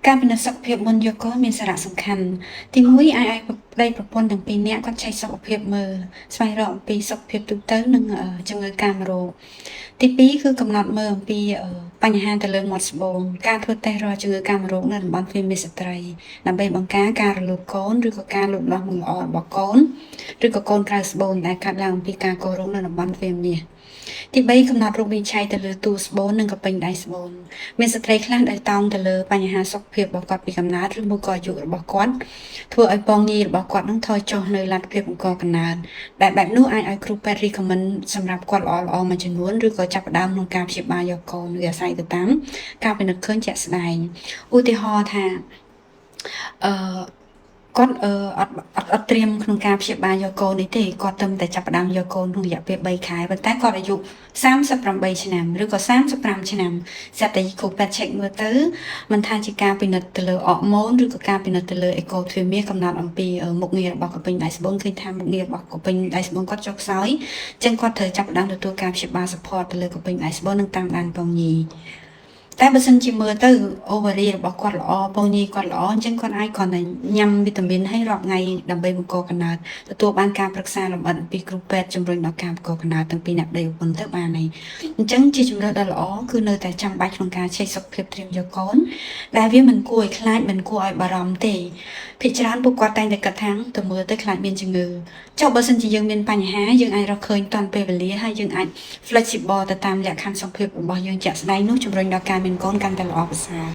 ការពិនិត្យសុខភាពមុនយកកូនមានសារៈសំខាន់ទី1អាចប្តីប្រពន្ធទាំងពីរនាក់គាត់ចែកសុខភាពមើលស្វែងរកអំពីសុខភាពទូទៅនិងជំងឺកាមរោគទី2គឺកំណត់មើលអំពីបញ្ហាទៅលើមាត់ស្បូនការធ្វើតេស្តរកជំងឺកាមរោគនៅតំបន់ពេលមានស្ត្រីដើម្បីបង្ការការរលូតកូនឬក៏ការលូតលាស់មិនល្អរបស់កូនឬក៏កូនក្រៅស្បូនដែលកាត់ឡើងអំពីការកូររោគនៅតំបន់ពេលមាសទី3កំណត់រោគវិនិច្ឆ័យទៅលើទូស្បូននិងកពេញដៃស្បូនមានស្ត្រីខ្លះដែលតោងទៅលើបញ្ហាសុខភាពរបស់គាត់ពីកំណើតឬមួយក៏អាយុរបស់គាត់ធ្វើឲ្យពងញីរបស់គាត់នឹងថយចុះនៅលទ្ធភាពបង្កកំណើតដែលបែបនោះអាចឲ្យគ្រូពេទ្យ recommend សម្រាប់គាត់ល្អមួយចំនួនឬក៏ចាប់ផ្ដើមក្នុងការព្យាបាលយកកូនវាអាស្រ័យទៅតាមការពិនិត្យឃើញជាក់ស្ដែងឧទាហរណ៍ថាគាត់អត់ត្រៀមក្នុងការព្យាបាលយកកូននេះទេគាត់ត្រឹមតែចាប់ផ្ដើមយកកូនក្នុងរយៈពេល3ខែប៉ុន្តែគាត់អាយុ38ឆ្នាំឬក៏35ឆ្នាំស្រាប់តែគ្រូពេទ្យ check មើលទៅមិនថាជាការពិនិត្យទៅលើអរម៉ូនឬក៏ការពិនិត្យទៅលើអេកូទ្វីមាសកំណត់អំពីមុខងាររបស់កពេញដៃស្បូនឃើញថាមុខងាររបស់កពេញដៃស្បូនគាត់ចុះខ្សោយអញ្ចឹងគាត់ត្រូវចាប់ផ្ដើមទទួលការព្យាបាល support ទៅលើកពេញដៃស្បូននិងតាមដានពងញីតែបើសិនជាមើលទៅ ovary របស់គាត់ល្អពងញីគាត់ល្អអញ្ចឹងគាត់អាចគ្រាន់តែញ៉ាំវីតាមីនឲ្យរាល់ថ្ងៃដើម្បីបង្កកំណើតទទួលបានការប្រឹក្សាលម្អិតអំពីគ្រូពេទ្យជំរុញដល់ការបង្កកំណើតទាំងពីអ្នកប្តីប្រពន្ធទៅបានហើយអញ្ចឹងជាជំរឿនដ៏ល្អគឺនៅតែចាំបាច់ក្នុងការឆែកសុខភាពត្រៀមយកកូនដែលវាមិនគួរឲ្យខ្លាចមិនគួរឲ្យបារម្ភទេភាគច្រើនពួកគាត់តែងតែគិតថាទៅមើលទៅខ្លាចមានជំងឺចុះបើសិនជាយើងមានបញ្ហាយើងអាចរកឃើញតាន់ពេលវេលាហើយយើងអាច flexible ទៅតាមលក្ខខណ្ឌសុខភាពរបស់យើងជាក់ស្ដែងនោះជំរុញដល់ការមានកូនកាន់តែល្អប្រសើរ